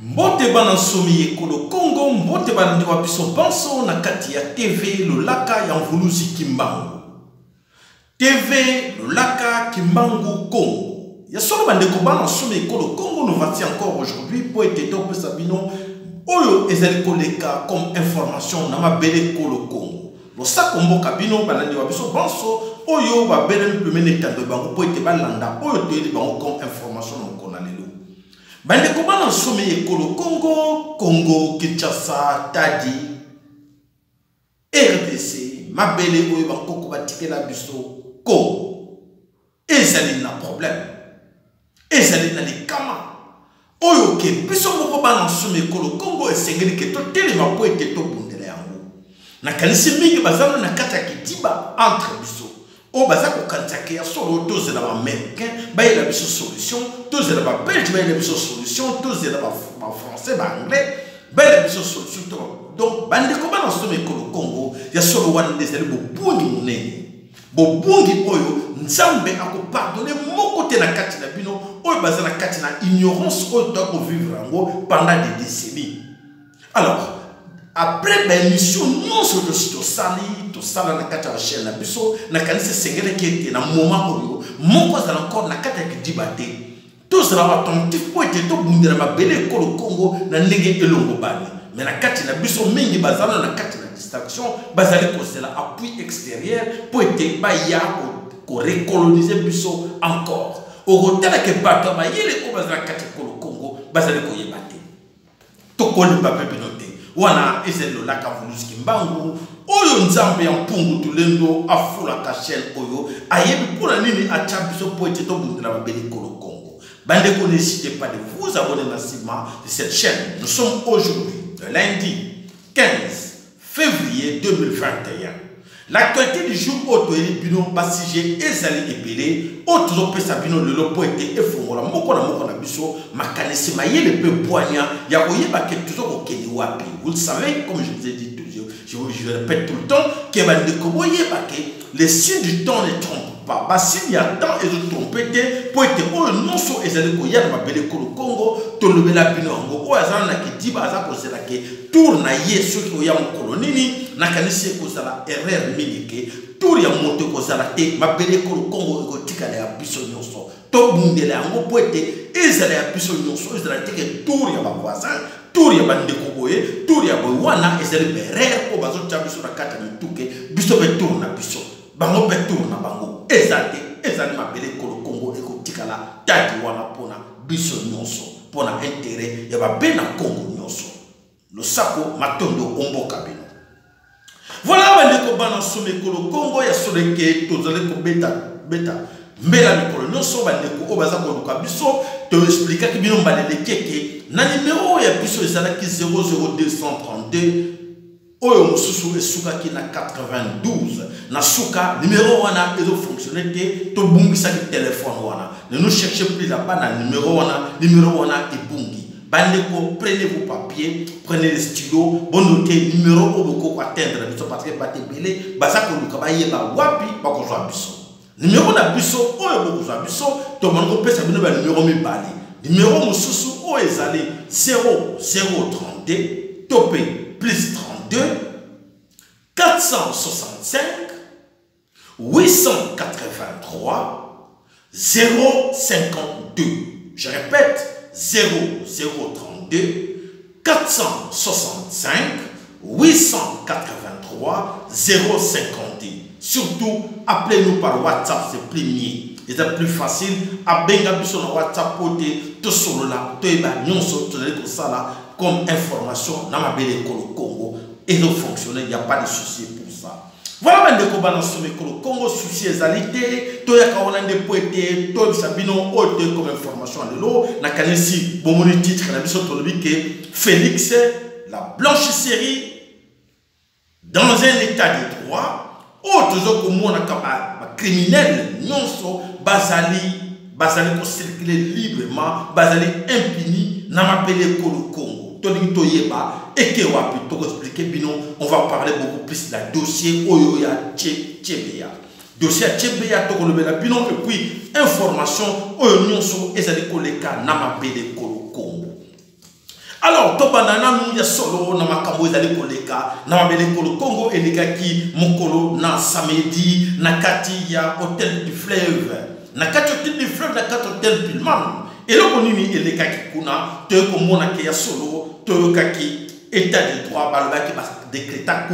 Mbote bana somi ekolo Congo, mbote bana ndiwa biso banso na kati ya TV Lolaka ya Mvuluzi Kimbangu. TV Lolaka Kimbangu Congo. Ya solo bandeko bana somi ekolo Congo, nous voici encore aujourd'hui pour être top sabino oyo ezali koleka comme information na mabele kolo Congo. Lo sako mboka bino bana ndiwa biso banso oyo ba bele mpemene tando bango pour être balanda oyo toyeli bango comme information mokona lelo. Bande kobana somi ekolo Congo, Kinshasa, Tadi, RDC, mabele oyo bakoko batikela biso Congo. Ezali na problème. Ezali na likama. Oyo ke biso moko bana somi ekolo Congo esengeli ke to telema po ete to bundela yango. Na kanisi mingi bazana na kata kitiba entre biso. O baza ko kanzake ya solo toze na américain ba ila biso solution toze na ba belge ba ila biso solution toze na ba français ba anglais ba ila biso solution to donc bande ko bana somi ekolo Congo ya solo wana ndezali bo bungi munene bo bungi oyo nzambe ako pardonner moko te na kati na bino oyo baza na kati na ignorance oyo to ko vivre ngo pendant des décennies. Alors après la mission, nous sommes de Sali, to sala na kata wa chaîne na biso, na kanisa sengele kete na moment oyo, moko za encore na kata ki dibate. To sala attentif po ete to bundela mabele ko le Congo na ndenge elongo bani. Mais na kati na biso mingi bazana na kati na distraction, bazali ko sela appui extérieur po ete ba ya ko recoloniser biso encore. Au rotela ke bato ba yele ko bazana kati ko le Congo, bazali ko yebate. To ko ni pape binote. Wana ezeli Lolaka Mvuluzi Kimbangu oyo nzambe ya mpungu tulendo afula kachel oyo ayebi pona nini achabiso po ete to bundela mabele kolo Congo. Bandeko, n'hésitez pas de vous abonner massivement de cette chaîne. Nous sommes aujourd'hui le lundi 15 février 2021. L'actualité du jour auto bino basije ezali ebele auto pesa bino lelo po ete efongola moko na biso makanisi mayele pe boanya ya koyeba ke toujours okeni wapi. Vous le savez, comme je vous ai dit toujours, je répète tout le temps que bandeko boyeba ke les signes du temps ne trompent pas. Ba signes ya temps et de tromper po ete oyo non so ezali koya na mabele ko Congo to lobela bino ngo o azana na kitiba aza kozela ke tour na yesu ko ya mkolonini na kanisi ko sala erreur mingi tour ya moto ko sala te mabele ko Congo ko tikala ya biso nyonso to bundela ngo po ete ezala ya biso nyonso ezala te ke tour ya ba voisin tour ya bandeko boye tour ya boy wana ezali erreur ko bazo tya biso na kata ni tuke biso be tour na biso bango be tour na bango ezali mabele ko Congo e ko tikala tati wana pona biso nyonso pona intérêt ya ba bena Congo nyonso lo sako matondo omboka bino. Voilà bandeko bana somi ekolo Congo ya soleke tozali ko beta mbela mikolo nyonso bandeko o baza ko luka biso to expliquer ki bino mbalele keke na numéro ya biso ezalaki 00232 oyo mususu esuka ki na 92 na suka numéro wana ezo fonctionner te to bungisa ki téléphone wana ne nous cherchez plus là-bas na numéro wana ebungi. Bandeko, prenez vos papiers, prenez les stylos, bon notez numéro au boko atteindre parce que bate belé bazako lukaba yeba wapi bako zwa biso. Numéro na biso oyo boko zwa biso to mango pesa bino ba numéro mibale. Numéro mususu o ezali 0032 topé plus 32 465 883 052. Je répète 0032 465 883 052. Surtout, appelez-nous par WhatsApp, c'est plus mieux. C'est plus facile. Abenga biso na WhatsApp pote to solo la to eba nyonso to ko sala comme information na mabele ko Congo et donc fonctionner, il n'y a pas de souci pour ça. Voilà bandeko bana somi ekolo Congo souci ezalité to ya kaona nde poete to bisabino ote comme information lelo na kanisi bomoni titre na biso to lobi ke Félix la blanchisserie dans un état de droit autres ko mona kama criminel nyonso bazali ko circuler librement bazali impuni na mapele ekolo Congo. To yeba eke wapi to expliquer bino on va parler beaucoup plus de la dossier oyo ya Tchebeya dossier Tchebeya to ko lobela bino et puis information oyo nyonso ezali koleka na mapele ko Congo. alors to banana ya solo na makambo ezali koleka na mabele kolo Congo elekaki mokolo na samedi na kati ya hôtel du fleuve na kati hôtel du fleuve na kati hôtel Pullman eloko nini elekaki kuna to ko mona ke ya solo to kaki état de droit balobaki ba décréta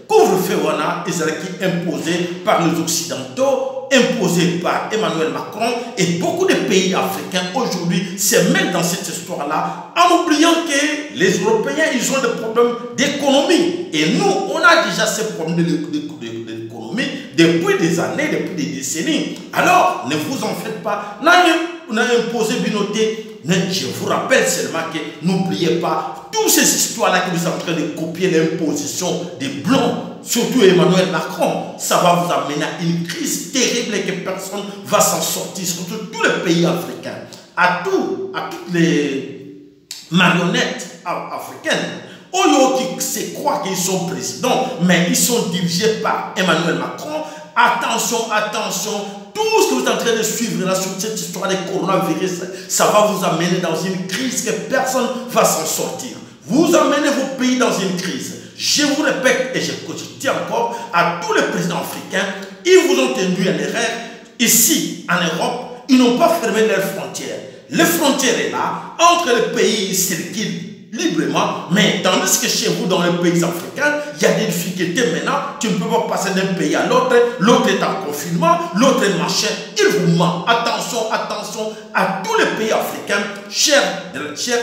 couvre-feu wana ezalaki imposé par les occidentaux, imposé par Emmanuel Macron, et beaucoup de pays africains aujourd'hui se mettent dans cette histoire-là en oubliant que les Européens ils ont des problèmes d'économie et nous on a déjà ces problèmes d'économie depuis des années, depuis des décennies. Alors ne vous en faites pas, on a imposé Binoté. Mais je vous rappelle seulement que n'oubliez pas toutes ces histoires-là que vous êtes en train de copier l'imposition des Blancs, surtout Emmanuel Macron, ça va vous amener à une crise terrible et que personne ne va s'en sortir, surtout tous les pays africains, à toutes les marionnettes africaines. Oyo qui se croient qu'ils sont présidents, mais ils sont dirigés par Emmanuel Macron. Attention, attention, tout ce que vous êtes en train de suivre là sur cette histoire de coronavirus, ça va vous amener dans une crise que personne ne va s'en sortir. Vous amenez vos pays dans une crise. Je vous répète et je dis encore à tous les présidents africains, ils vous ont tenu à l'erreur. Ici, en Europe, ils n'ont pas fermé leurs frontières. Les frontières sont là, entre les pays, ils circulent librement, mais tandis que chez vous, dans les pays africains, il y a des difficultés maintenant, tu ne peux pas passer d'un pays à l'autre, l'autre est en confinement, l'autre est machin, il vous ment. Attention, attention à tous les pays africains, chers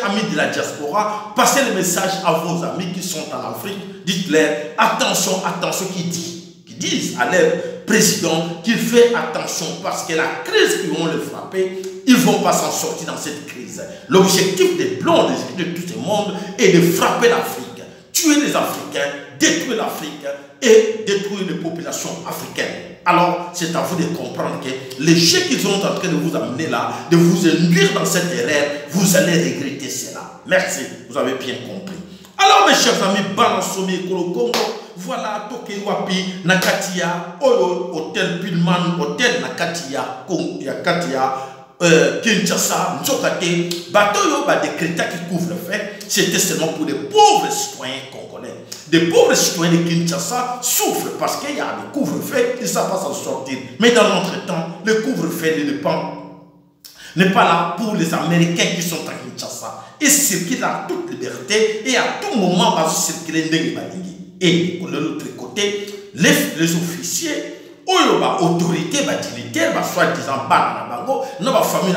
amis de la diaspora, passez le message à vos amis qui sont en Afrique, dites-leur, attention, attention, qui disent à leur président qu'il fait attention parce que la crise qui vont le frapper, ils ne vont pas s'en sortir dans cette crise. L'objectif des Blancs, de tout ce monde, est de frapper l'Afrique, tuer les Africains, détruire l'Afrique et détruire les populations africaines. Alors, c'est à vous de comprendre que les jeux qu'ils sont en train de vous amener là, de vous induire dans cette erreur, vous allez regretter cela. Merci, vous avez bien compris. Alors, mes chers amis, Balansomi Kolo Congo, voilà, Toke Wapi, Nakatia, Oyo, Hôtel Pullman, Hôtel Nakatia, Kinshasa, Nzokate, Batoyo, décréta qui couvre le fait, c'était seulement pour les pauvres citoyens congolais. Des pauvres citoyens de Kinshasa souffrent parce qu'il y a le couvre-feu, ils ne savent pas s'en sortir. Mais dans notre temps, le couvre-feu n'est pas là pour les Américains qui sont à Kinshasa. Ils circulent à toute liberté et à tout moment, ils circulent et de l'autre côté, les officiers, autorité, dignitaire, soi-disant, dans famille,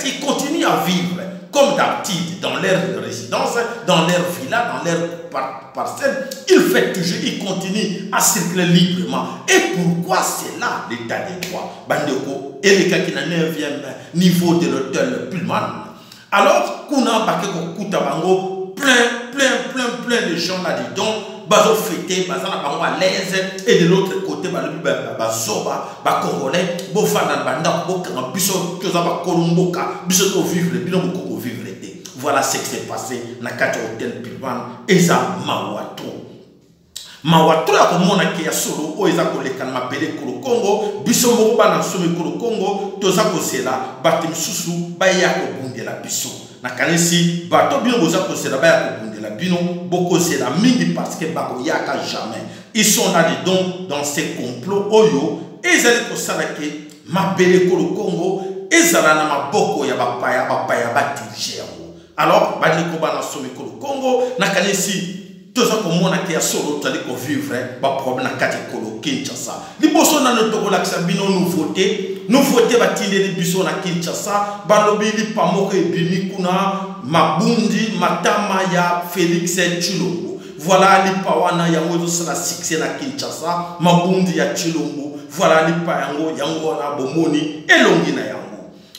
ils continuent à vivre comme d'habitude dans leur résidence, dans leur villa, dans leur parcelle. Ils font toujours, ils continuent à circuler librement. Et pourquoi c'est là l'état des droits? Bandeko, et les cas qui n'ont 9e niveau de l'hôtel Pullman. Alors, Kuna Bakeko Koutabango, plein de gens là-dedans. Bazo fêté, bazana bango à l'aise et de l'autre côté bazoba, congolais, bofana banda boka biso toza ba kolomboka, biso to vivre bino moko vivre té. Voilà ce qui s'est passé na kati hôtel Pullman eza Mawatro. Mawatro ya komona ke ya solo o eza koleka na mabele kolo Congo, biso moko bana somi kolo Congo, toza kosela bato misusu baya ko bundela biso. Na kanisi bato bino boza kosela baya ko bundela bino boko c'est la mingi parce que bako yaka jamais. Ils sont là dedans dans ces complots oyo et ils allaient kosala ke mabele kolo Congo ezala na maboko ya bapaya batirger. Alors bani ko bana somi kolo Congo na kanisi toza komona ke ya solo tali ko vivre ba problème na kati kolo Kinshasa. Liboso na no tokola kisa bino nouveauté batindeli biso na Kinshasa balobi li pamoko ebimi kuna mabundi matama ya Félix Tshilombo. Voilà li pawana yango ezosala succès na Kinshasa mabundi ya Tshilombo. Voilà li pa yango na bomoni elongi na yango.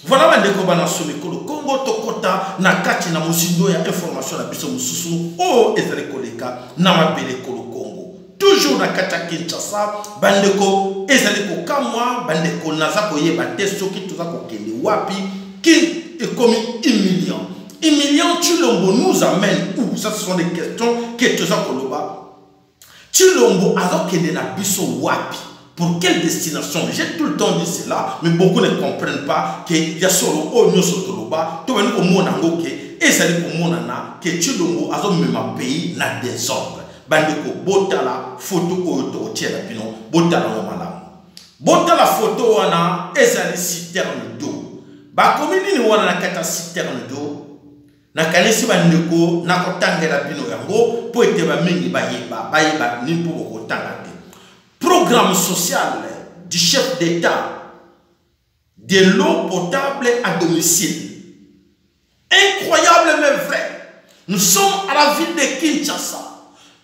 Voilà bandeko bana somi kolo Congo tokota na kati na musindo ya information na biso mususu o ezali koleka na mabele kolo Congo. Toujours na kati ya Kinshasa bandeko ezali kokamwa bandeko naza koyeba te soki toza kokende wapi qui est comme humiliant. Humiliant Tshilombo nous amène où? Ça ce sont des questions que toza koloba. Tshilombo azokende na biso wapi? Pour quelle destination? J'ai tout le temps dit cela, mais beaucoup ne comprennent pas que y a solo o nyoso toloba, to bani ko mona ngoke et ça dit pour mon nana que Tshilombo a même un pays dans désordre. Bandeko botala photo oyo tiela pino botala mo malamu. Botala photo wana ezali citerne d'eau. Ba komini ni wana na kata citerne d'eau. Na kanisi bandeko na kotangela bino yango po ete ba mingi bayeba ni po kotanga te. Programme social du chef d'État de l'eau potable à domicile. Incroyable mais vrai. Nous sommes à la ville de Kinshasa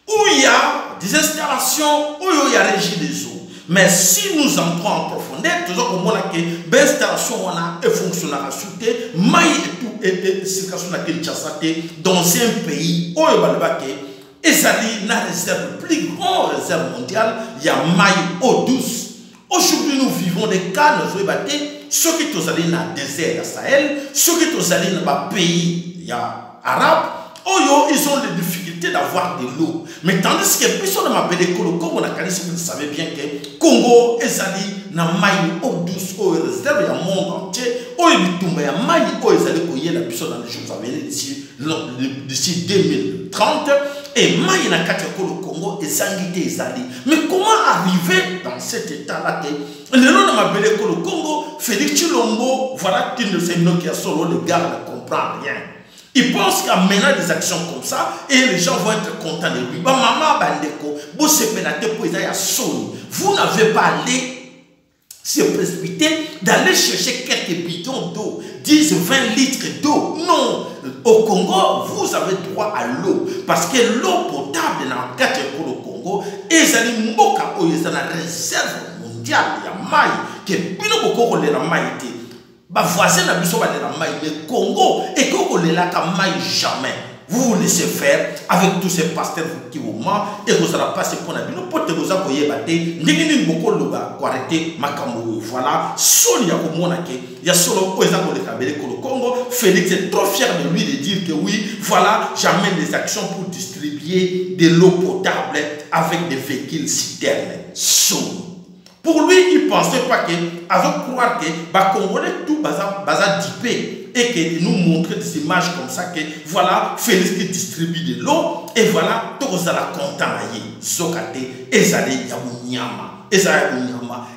où il y a des installations, où il y a régie des eaux. Mais si nous entrons en profondeur, toujours comme on a que l'installation fonctionnera sous té, maï et tout et situation à Kinshasa dans un pays où il y a et ça dit la réserve plus grande réserve mondiale, il y a maï eau douce. Aujourd'hui nous vivons des cas nous ceux qui sont allés dans le désert Sahel, ceux qui sont allés dans les pays arabes, ils ont des difficultés d'avoir de l'eau. Mais tandis que personne ne m'appelle Congo, vous savez bien que Congo est allé dans maï eau douce, eau réserve, il y a un monde entier, eau est tombé, il y a maï eau est allé couiller la personne dans les jours à venir d'ici 2030. Et maï na kati ko le Congo et sangité ezali. Mais comment arriver dans cet état-là que le nom de m'appelle ko le Congo, Félix Tshilombo, voilà qu'il ne sait qui a solo le gars ne comprend rien. Il pense qu'en menant des actions comme ça, et les gens vont être contents de lui. Bah, maman, bandeko, vous se pénatez pour les soni. Vous n'avez pas allé se précipiter d'aller chercher quelques bidons d'eau, 10, 20 litres d'eau. Non, au Congo, vous avez droit à l'eau. Parce que l'eau potable dans le cadre du Congo, ils ont une réserve mondiale, il y a maï, qui est bien beaucoup de la maï. Bah voisin n'a pas de la maï, le Congo, et qu'on ne l'a qu'à maï jamais. Vous vous laissez faire avec tous ces pasteurs qui vous mentent et vous allez passer pour la vie. Nous pouvons vous appuyer, n'importe beaucoup de arrêter Makamou. Voilà, Sonia comme on a que il y a solo le Congo. Félix est trop fier de lui de dire que oui, voilà, j'amène des actions pour distribuer de l'eau potable avec des véhicules citernes. Pour lui, il ne pensait pas que, avant de croire que les Congolais tout bazar dipé et que nous montrer des images comme ça que voilà, Félix qui distribue de l'eau et voilà, tout ça la content Zokate, Ezali Yamunyama,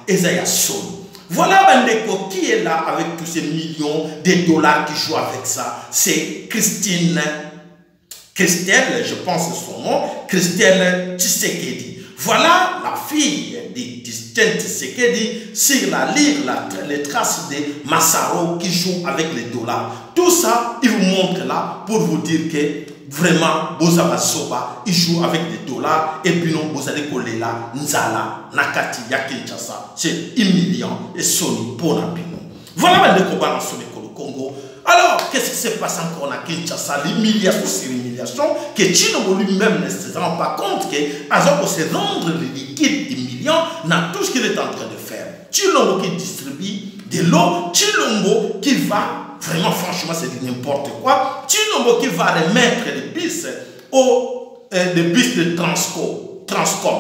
Ezaya Son. Voilà Bandeko qui est là avec tous ces millions de dollars qui jouent avec ça. C'est Christelle, je pense son nom, Christelle Tshisekedi. Voilà la fille de Tshisekedi sur la lire les traces de Massaro qui joue avec les dollars. Tout ça, il vous montre là pour vous dire que vraiment, Bozaba Soba, il joue avec des dollars et puis non, vous allez coller là, Nzala, Nakati, Yakinchasa. C'est humiliant et Sony pour Napino. Voilà le combat dans le Congo. Alors, qu'est-ce qui se passe encore à Kinshasa? L'humiliation sur l'humiliation, que Tshilombo lui-même ne se rend pas compte qu'Azoko se rendre ridicule, humiliant dans tout ce qu'il est en train de faire. Tshilombo qui distribue de l'eau, Tshilombo qui va, vraiment franchement c'est n'importe quoi, Tshilombo qui va remettre les bus de Transcom.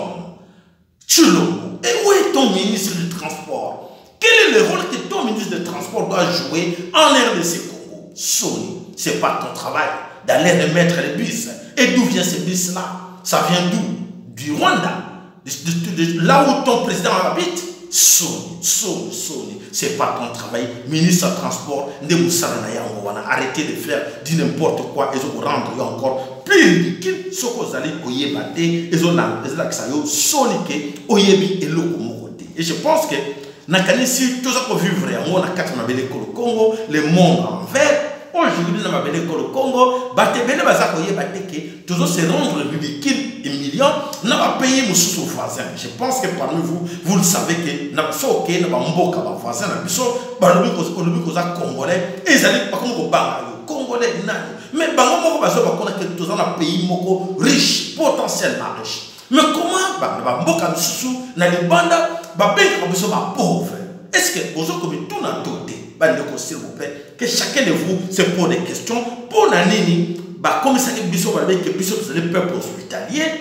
Tshilombo, et où est ton ministre du Transport? Quel est le rôle que ton ministre du Transport doit jouer en RDC Congo? Sony, ce n'est pas ton travail d'aller remettre les bus. Et d'où viennent ces bus-là? Ça vient d'où? Du Rwanda. De là où ton président habite? Sony, ce n'est pas ton travail. Ministre du Transport, arrêtez de faire du n'importe quoi et vous rendre encore plus ridicule ce que vous allez et vous allez Sony et et je pense que Nakanisi, tout ça qu'on vit vraiment, on a 4 mabele le Congo, le monde envers. Aujourd'hui, on a mabele le Congo, batebele bazakoye bateke, toujours se rendre ridicule et millions, n'a pas payé mon sous voisin. Je pense que parmi vous, vous le savez que n'a pas ok, n'a pas mboka ba voisin, n'a pas balobi ko za congolais, et ils allaient pas comme au banga congolais nani. Mais bango moko bazo ba kona que tous dans un pays moko riche, potentiellement riche. Mais comment ba mboka sous na libanda pauvre. Est-ce que vous avez tout dans doté, s'il vous plaît, que chacun de vous se pose des questions pour l'année, comme ça que les peuples hospitaliers,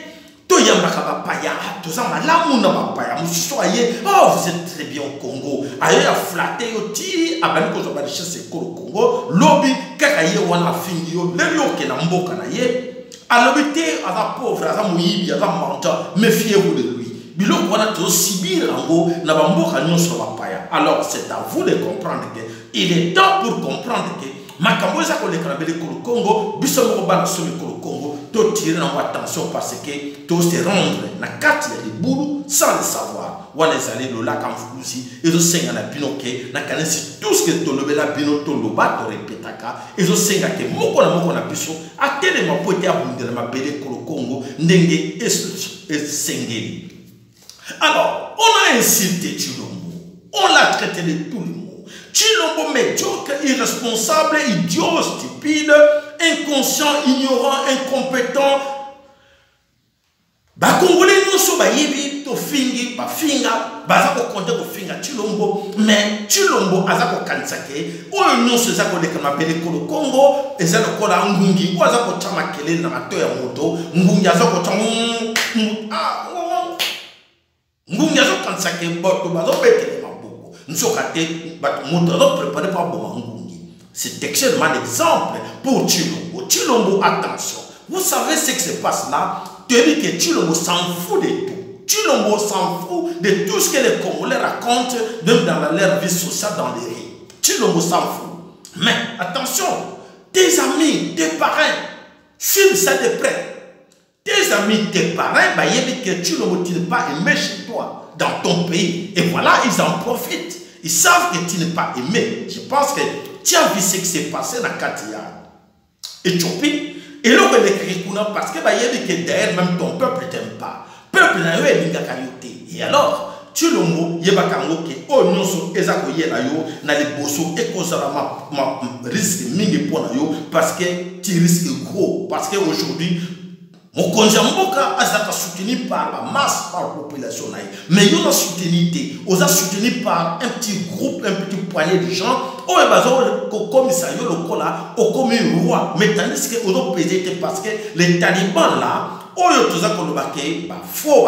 tout toyambaka bapaya toza malamu na bapaya mosusu aye oh vous êtes très bien au Congo aye ya flatter yo ti abandi kozwa ba richesse ekolo Congo lobi kaka ye wana afingi yo leli okena mboka na ye alobi te aza pauvre aza moyibi aza menteur méfiez-vous de lui biloko wana tozosibir yango na bamboka nyonso ya bapaya. Alors c'est à vous de comprendre que il est temps pour comprendre que makambo eza koleka na belekolo Congo biso moko bana somi ekolo Congo to tirer nango attention parce que to se rendre na kati ya libulu sans le savoir wana ezali lolaka mfulusi ezosenga na bino ke na kanisi tout ce que tolobela bino toloba torepetaka ezosenga ke moko na biso atelema po ete abundela belekolo Congo ndenge esengeli. Alors on a insulté Tshilombo, on l'a traité de tout le monde. Tshilombo médiocre, irresponsable, idiot, stupide, inconscient, ignorant, incompétent. Ba Congolais nyonso bayebi to fingi ba finga baza ko konte ko finga Tshilombo mais Tshilombo aza ko kansake oyo nyonso za ko leka mabele ko Congo eza ko la ngungi o aza ko chama kelele na mato ya moto ngungi aza ko chama ngungi aza ko kansake boto bazo betele maboko nsokate ba moto azo préparer pa bo ngungi. C'est extrêmement exemple pour Tshilombo. Tshilombo, attention, vous savez ce qui se passe là. Tu dis que Tshilombo s'en fout de tout. Tshilombo s'en fout de tout ce que les Congolais racontent, même dans leur vie sociale, dans les rues. Tshilombo s'en fout. Mais attention, tes amis, tes parents, suivent ça de près. Tes amis, tes parents, bah, ils disent que Tshilombo, tu n'es pas aimé chez toi, dans ton pays. Et voilà, ils en profitent. Ils savent que tu n'es pas aimé. Je pense que tu as vu ce qui s'est passé dans Katia, Éthiopie. Et là, on écrit parce que derrière même ton peuple ne t'aime pas. Peuple n'a eu et alors, tu le mot, Yebakango, qui oh non, so, Ezako Yelayo, n'a les bosso, et cause ma risque mingi pour yo, parce que tu risques gros. Parce qu'aujourd'hui, mon conjamboka a soutenu par la masse, par la population. Mais il a soutenu, on a soutenu par un petit groupe, un petit poignet de gens. On est basé au commissariat, au commis roi. Mais tandis que on a pesé parce que les talibans là, on a tout ça qu'on a fait, faux,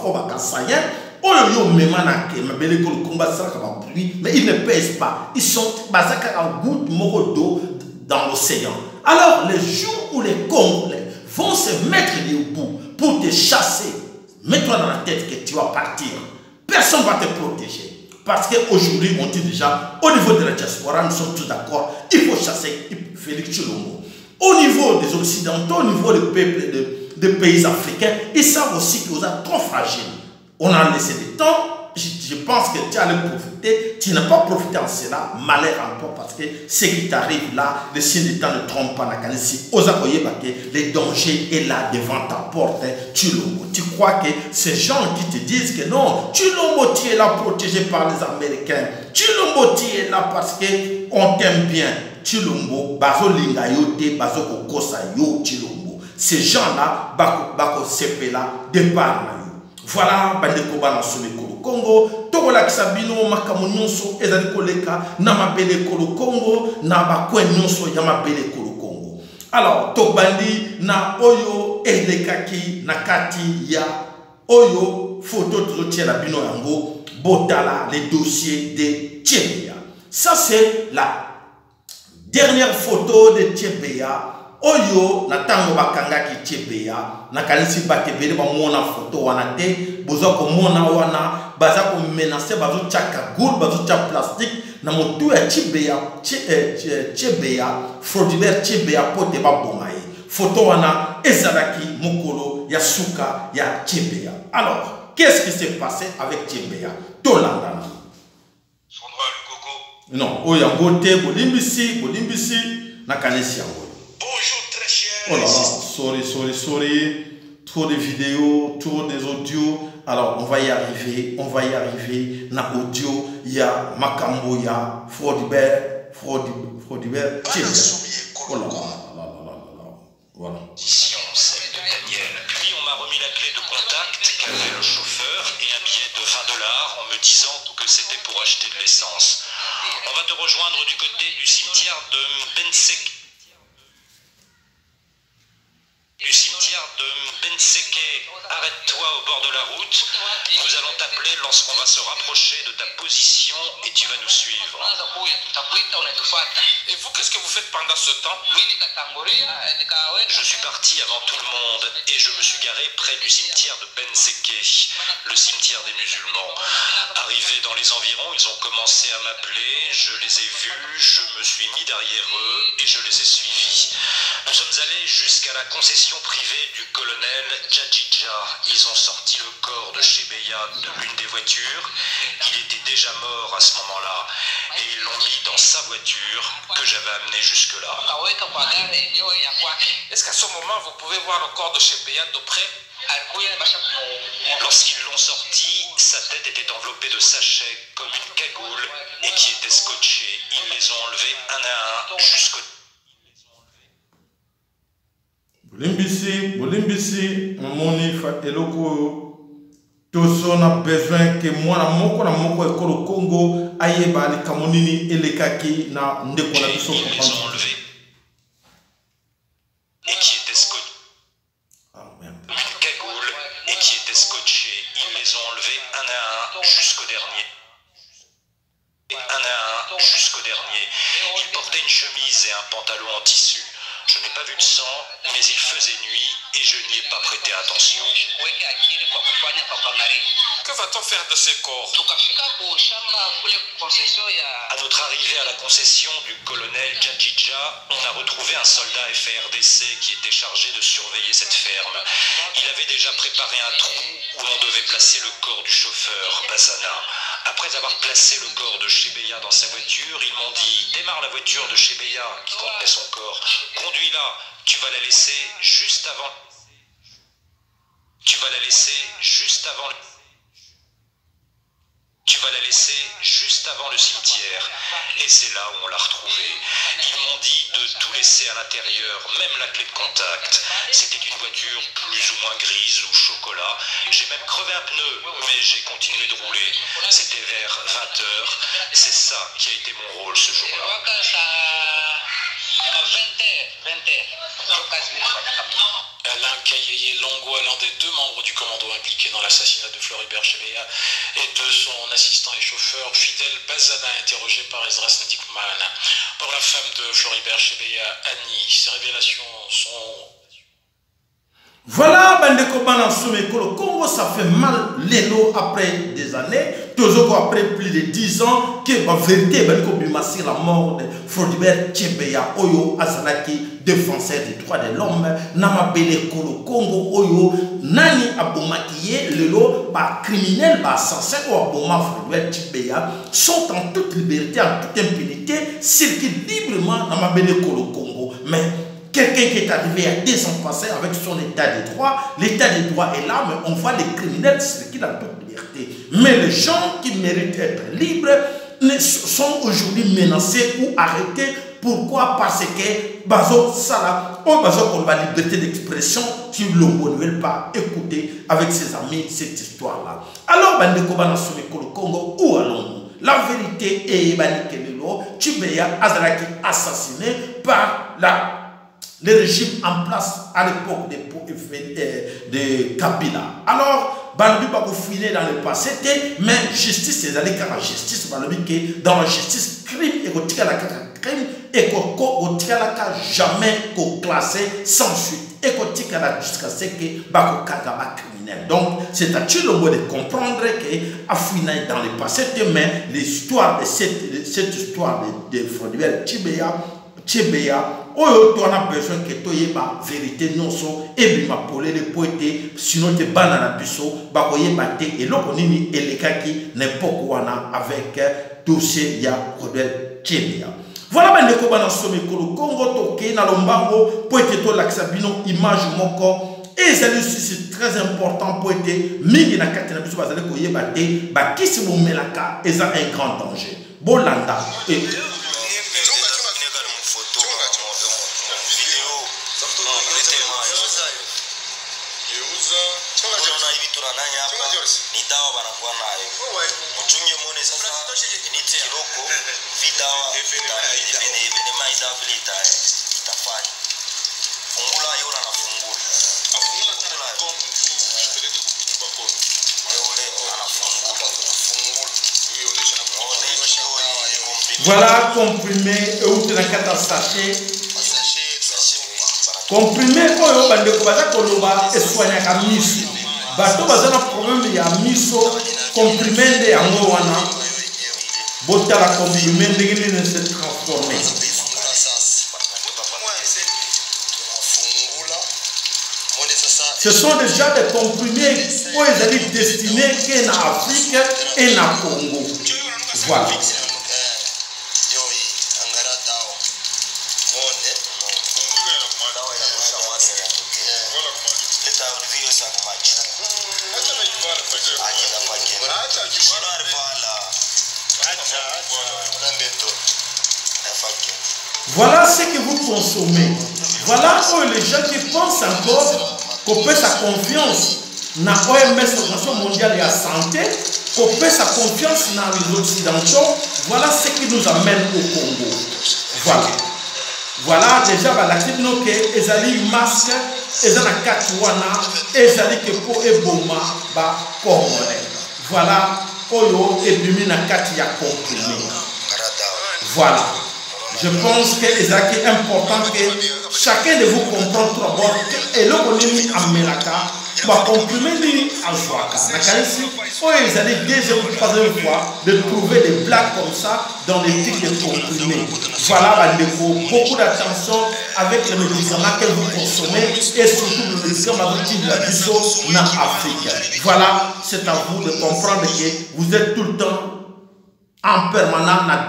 faux, kassayen. On a même le combat mais ils ne pèsent pas. Ils sont basés à goutte d'eau dans l'océan. Alors les jours où les Congolais vont se mettre debout pour te chasser, mets-toi dans la tête que tu vas partir. Personne ne va te protéger. Parce qu'aujourd'hui, on dit déjà, au niveau de la diaspora, nous sommes tous d'accord, il faut chasser Félix Tshilombo. Au niveau des Occidentaux, au niveau des peuples, des pays africains, ils savent aussi que vous êtes trop fragiles. On a laissé du temps. Je pense que tu allais profiter. Tu n'as pas profité en cela. Malheur en toi parce que ce qui t'arrive là, le signe du temps ne trompe pas. Le danger est là devant ta porte. Tshilombo. Tu crois que ces gens qui te disent que non, Tshilombo, tu es là protégé par les Américains. Tshilombo, tu es là parce qu'on t'aime bien. Tshilombo, bazo linga yote, bazo kokosa yo Tshilombo. Ces gens-là, bako sepela, départ. Voilà, bandeko bana somekolo Congo, tokola kisabino makamu nyonso ezali koleka na mabele kolo Congo, na bakwe nyonso ya mabele kolo Congo. Alors, tokbandi na oyo elekaki na kati ya oyo photo tozotia la bino yango botala les dossiers de Tshébéa. Ça c'est la dernière photo de Tshébéa. Oyo na tango bakangaki Tshébéa na kanisi bakebele ba mona photo wana te bozo ko mona wana baza ko menacer bazo tchaka goul bazo tchaka plastique na motu ya Tshébéa fraudulaire Tshébéa pote ba bomaye photo wana ezalaki mokolo ya suka ya Tshébéa. Alors qu'est-ce qui s'est passé avec Tshébéa tolandana Sondra Lugogo non oyango te bolimbisi na kanisi yango. Bonjour très cher. Oh là là, sorry. Trop de vidéos, trop des audios. Alors, on va y arriver. Na audio, il y a Makambo, il y a Fraudibert. Oh là là. Voilà. Ici, on celle de Daniel. Puis, on m'a remis la clé de contact qu'avait le chauffeur et un billet de $20 en me disant que c'était pour acheter de l'essence. On va te rejoindre du côté du cimetière de Mbenseke. Seke, arrête-toi au bord de la route. Nous allons t'appeler lorsqu'on va se rapprocher de ta position et tu vas nous suivre. Et vous, qu'est-ce que vous faites pendant ce temps? Je suis parti avant tout le monde et je me suis garé près du cimetière de Ben Seke, le cimetière des musulmans. Arrivés dans les environs, ils ont commencé à m'appeler, je les ai vus, je me suis mis derrière eux et je les ai suivis. Nous sommes allés jusqu'à la concession privée du colonel Djadjidja. Ils ont sorti le corps de Chebeya de l'une des voitures. Il était déjà mort à ce moment-là et ils l'ont mis dans sa voiture que j'avais amenée jusque-là. Est-ce qu'à ce moment, vous pouvez voir le corps de Chebeya de près? Lorsqu'ils l'ont sorti, sa tête était enveloppée de sachets comme une cagoule et qui était scotchée. Ils les ont enlevés un à un jusqu'au... Bolimbisi, moni fa eloko toso na besoin que moi na moko ekolo Congo ayeba le kamonini elekaki na ndeko na biso ils les ont enlevés et qui était scotché. Une cagoule et qui était scotché. Ils les ont enlevés un à un jusqu'au dernier. Ils portaient une chemise et un pantalon en tissu. Je n'ai pas vu de sang, mais il faisait nuit et je n'y ai pas prêté attention. Que va-t-on faire de ces corps? À notre arrivée à la concession du colonel Djadjidja, on a retrouvé un soldat FARDC qui était chargé de surveiller cette ferme. Il avait déjà préparé un trou où l'on devait placer le corps du chauffeur, Bazana. Après avoir placé le corps de Chebeya dans sa voiture, ils m'ont dit « Démarre la voiture de Chebeya qui contenait son corps. Conduis-la, tu vas la laisser juste avant... Tu vas la laisser juste avant le cimetière. » Et c'est là où on l'a retrouvée. Ils m'ont dit de tout laisser à l'intérieur, même la clé de contact. C'était une voiture plus ou moins grise ou chocolat. J'ai même crevé un pneu, mais j'ai continué de rouler. C'était vers 20h. C'est ça qui a été mon rôle ce jour-là. Alain Kayeye Longo, l'un des deux membres du commando impliqué dans l'assassinat de Floribert Chebeya et de son assistant et chauffeur Fidel Bazana, interrogé par Ezra Ndikman. Pour la femme de Floribert Chebeya, Annie, ces révélations sont... Voilà, Bandeko Banansome Kolo Congo, ça fait mal l'élo après des années, toujours après plus de 10 ans, que la vérité, Bandeko Bimassi, la mort de Floribert Chebeya, Oyo Azanaki, défenseur des droits de l'homme, Namabele Kolo Congo, Oyo, Nani Abomakiye, l'élo, criminel, assassin, ou Aboma Floribert Chebeya, sont en toute liberté, en toute impunité, circulent librement, Namabele Kolo Congo, mais quelqu'un qui est arrivé il y a 2 ans passés avec son état de droit, l'état de droit est là, mais on voit les criminels circuler en toute liberté. Mais les gens qui méritent d'être libres sont aujourd'hui menacés ou arrêtés. Pourquoi? Parce que Bazo Sala, ou Bazo qu'on va liberté d'expression, si l'on ne veut pas écouter avec ses amis cette histoire-là. Alors, Bandeko Banansome Kolo Congo, où allons-nous? La vérité est Banikelelo, Chebeya Azanaki assassiné par le régime en place à l'époque de Kabila. Alors, Balobi va fouiller dans le passé, mais justice, c'est aller car la justice, Balobi que dans la justice, crime et que la crime et que jamais classé sans suite et que la jusqu'à ce que Bako Kagama criminel. Donc, c'est à tu le mot de comprendre que a fouillé dans le passé, mais l'histoire de cette histoire de Floribert Chebeya, oyo tu as besoin que tu aies la vérité non so et bien ma polé les poétés sinon te banana biso ba koye bate et loko nini elekaki n'importe wana avec dossier ya Floribert Chebeya. Voilà Bandeko Banansome Kolo Congo toke na lombango poété to laksabino image moko et c'est très important poété mingi na kati na biso bazale koye bate ba kisi bo melaka est un grand danger bolanda et ni dawa banakuwa nayo mchunge muone sasa ni kiloko vidawa benema idawa vile itafanya fungula yona na fungula Voilà, comprimé, et où tu as un sachet. Comprimé, oyo bandeko baza koloba eswanya ka miso. Bato baza na problème ya miso, comprimé nde yango wana. Bota la comprimé ndenge ne se transformer. Ce sont déjà des comprimés où ils allaient destinés qu'en Afrique et en Congo. Voilà. Voilà ce que vous consommez. Voilà où les gens qui pensent encore qu'on peut sa confiance dans l'OMS, l'Organisation mondiale de la santé, qu'on peut sa confiance dans les Occidentaux. Voilà ce qui nous amène au Congo. Voilà. Voilà déjà, la nous que ezali masque, ezali katouana, ezali que pour eboma, ba congolais. Voilà, oyo ebimi na kati ya comprimé. Voilà. Je pense que c'est important que chacun de vous comprenne tout d'abord que et l'on est à Melaka, va comprimer les Azouaka. Ils allaient deuxième ou troisième fois de trouver des blagues comme ça dans les tics de comprimés. Voilà, beaucoup d'attention avec les médicaments que vous consommez et surtout les médicaments de la biso en Afrique. Voilà, c'est à vous de comprendre que vous êtes tout le temps en permanent na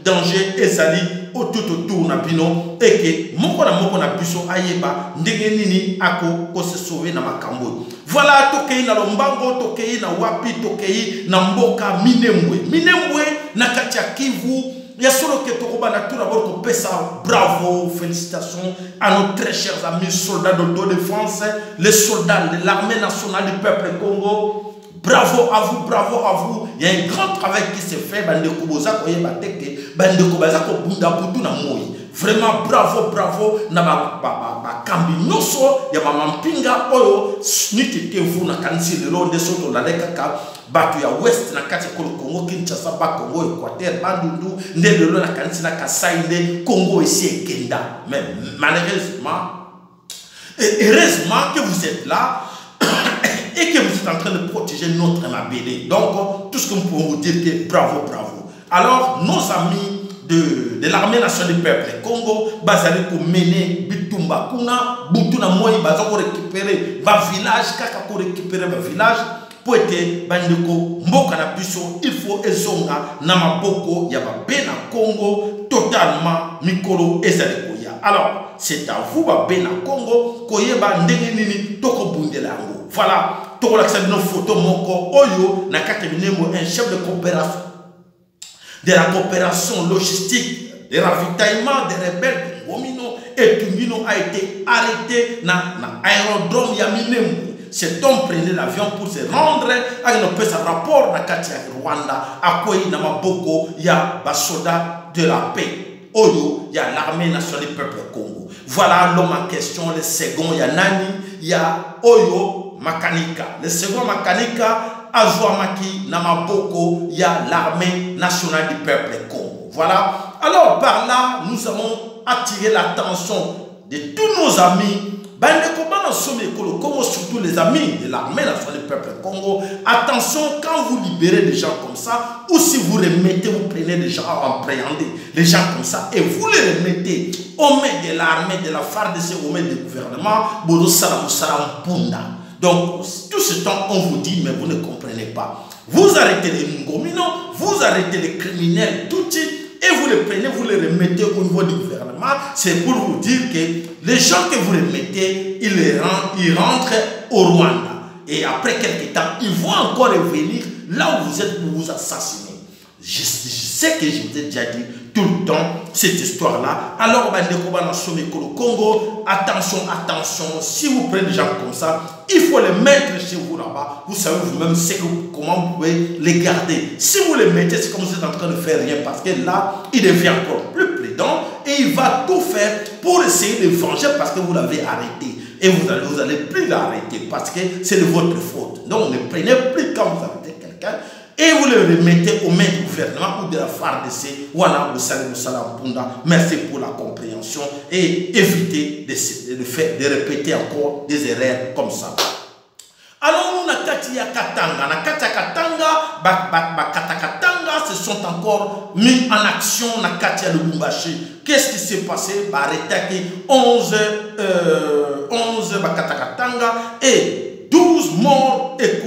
danger ezali autour na bino et que moko na biso ayeba ndenge nini ako ko se sauver na makambo. Voilà, tokei na lombango, tokei na wapi, tokei na mboka minembwe na kati ya Kivu. Ya solo que tokoba na tout d'abord ko pesa bravo, félicitations à nos très chers amis soldats d'autodéfense, les soldats de l'armée nationale du peuple Congo. Bravo à vous, bravo à vous. Il y a un grand travail qui se fait. Vraiment, bravo, bravo. Kambi noso, ya mamampinga oyo, sniti kevu na kanisi lelo de soto la lekaka, batu ya west na kati Congo, Kinshasa, ba Congo, Équateur, Bandundu, nde lelo na kanisi na Kasai, nde Congo ici et Kenda. Mais malheureusement, et heureusement que vous êtes là, et que vous êtes en train de protéger notre Mabélé. Donc, tout ce que nous pouvons vous dire, c'est bravo, bravo. Alors, nos amis de l'armée nationale du peuple Congo, basali pour mener Bitumba Kuna, Butuna Moi, pour récupérer le village, kaka pour récupérer le village, pour être bandeko, mboka na biso, il faut ezonga, namaboko, yaba bena Congo, totalement, mikolo ezalikoya. Alors, c'est à vous, bena Congo, koyeba ndenge nini, toko bundela ngo. Voilà. Une photo moko oyo na kateminemo un chef de coopération de la coopération logistique de ravitaillement des rebelles de Ngomino et Tungino a été arrêté na aérodrome ya Minembwe. Cet homme prenait l'avion pour se rendre avec un rapport na kati ya Rwanda à quoi na maboko ya basoda de la paix oyo ya l'armée nationale du peuple Congo. Voilà l'homme en question, le second ya nani ya oyo Makanika. Le second Makanika Azouamaki Namaboko ya l'armée nationale du peuple Congo. Voilà. Alors par là, nous avons attiré l'attention de tous nos amis. Comme surtout les amis de l'armée nationale du peuple Congo. Attention, quand vous libérez des gens comme ça, ou si vous remettez, vous prenez des gens à appréhender, les gens comme ça, et vous les remettez aux mains de l'armée, de la FARDC, aux mains du gouvernement, Bodo Salam Salam Punda. Donc, tout ce temps, on vous dit, mais vous ne comprenez pas. Vous arrêtez les Ngomino, vous arrêtez les criminels, tout de suite, et vous les prenez, vous les remettez au niveau du gouvernement. C'est pour vous dire que les gens que vous remettez, ils rentrent au Rwanda. Et après quelques temps, ils vont encore revenir là où vous êtes pour vous assassiner. Je sais que je vous ai déjà dit tout le temps cette histoire-là. Alors, Congo, attention, attention, si vous prenez des gens comme ça, il faut les mettre chez vous là-bas. Vous savez vous-même comment vous pouvez les garder. Si vous les mettez, c'est comme si vous êtes en train de faire rien, parce que là, il devient encore plus prudent et il va tout faire pour essayer de venger parce que vous l'avez arrêté. Et vous allez plus l'arrêter parce que c'est de votre faute. Donc ne prenez plus quand vous arrêtez quelqu'un et vous le remettez aux mains du gouvernement ou de la FARDC. Merci pour la compréhension et évitez de répéter encore des erreurs comme ça. Alors nous, na Katanga, Katanga se sont encore mis en action na Katia Lubumbashi. Qu'est-ce qui s'est passé? Arrêté 11 Katanga et 12 morts et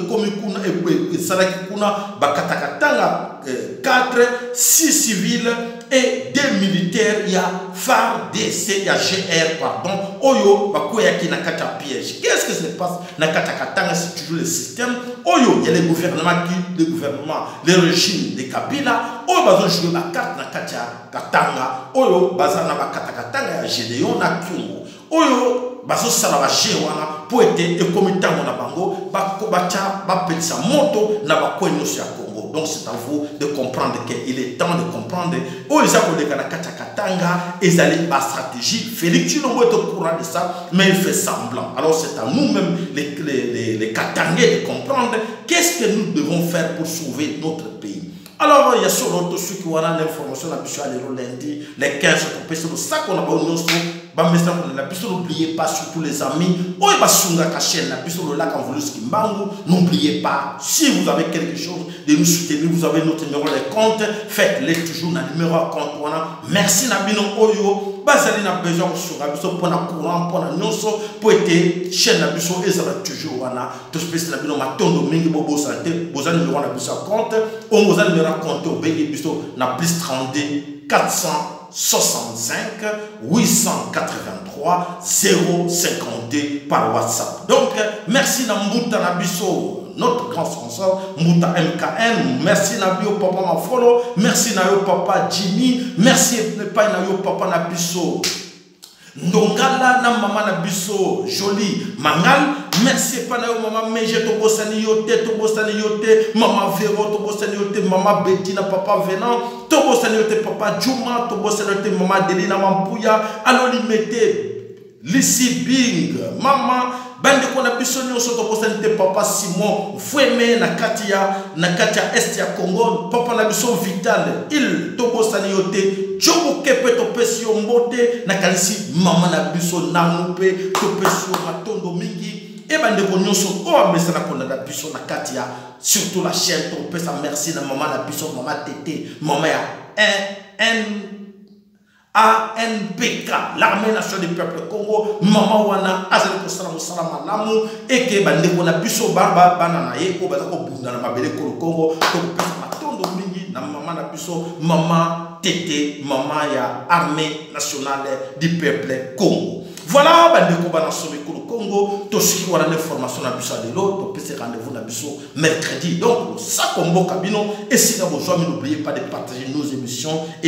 Komikuna et Sarakikuna Bakatakatanga 4, 6 civils et 2 militaires. Il y a FARDC, il y a GR, pardon. Oyo, Bakoyaki Nakata piège. Qu'est-ce qui se passe? Nakatakatanga, c'est toujours le système. Oyo, il y a les gouvernements les régimes de Kabila. Oyo, bazo jouer la carte Nakata Katanga. Oyo, bazana Bakatakatanga, Gédéon, Nakyungo. Oyo, bazo salava Géwana. Pour être écomitant mon abango, bakobacha, bapelisa moto, na bakwenyosi à Congo. Donc c'est à vous de comprendre qu'il est temps de comprendre. Oh, ils ont la Katanga, ils allaient ma stratégie. Félix Chilombo est au courant de ça, mais il fait semblant. Alors c'est à nous-mêmes, les Katangais, de comprendre qu'est-ce que nous devons faire pour sauver notre pays. Alors, il y a sur l'autre ceux qui ont l'information, lundi, les 15 sur le sac, on a n'oubliez pas, surtout les amis. N'oubliez pas, si vous avez quelque chose de nous soutenir, vous avez notre numéro de compte, faites-les toujours dans le numéro de compte. Merci Nabino Oyo. Bazali na besoin sur Abiso pour la courant, pour la nyonso, pour être chaîne Abiso et ça va toujours wana. Tout spécial Nabino Matondo Mingi Bobo Santé, Bozan numéro Abiso compte, on vous a numéro compte au Bégi Biso na plus 32 465 883 052 par WhatsApp. Donc, merci Nambuta Nabiso, notre grand sponsor, Mouta MKN. Merci Nabio Papa Mafolo. Merci Nayo Papa Jimmy. Merci Nayo Papa Nabiso. Ndongala na mama Nabiso Joli Mangal. Merci Panayo Mama Meje Tobosani Yote, Mama Vero Tobosani Yote, Mama Bettina Papa Venant, Tobosani Yote Papa Juma, Tobosani Yote Mama Delina Mampuya, Alolimete, Lissi Bing, Mama Bande Kona Bissonio Tobosani Papa Simon, Foueme Nakatia Estia Congo, Papa Nabiso Vital, Il Tobosani Yote, Jobo Kepe Topesio Mbote, Nakalisi Mama Nabiso Namupe, Topesio Matondo Mingi. Et bien, nous sommes surtout la chaîne, merci à maman la puissance, maman Tété, maman ANPK, l'armée nationale du peuple Congo, maman Wana, Azali Kosalam Salam Alamu, et que Bandeko na Biso Barba Bananaye, Obazako Bundana Mabele Congo, Matondo Mingi, maman na Biso, maman Tété, maman ya armée nationale du peuple Congo. Voilà, Bandeko Banasomi Congo, tout ce qui a l'information à Bissau de l'autre, peut se rendez-vous à Bissau mercredi. Donc, ça combo cabino, et si vous avez besoin, n'oubliez pas de partager nos émissions et de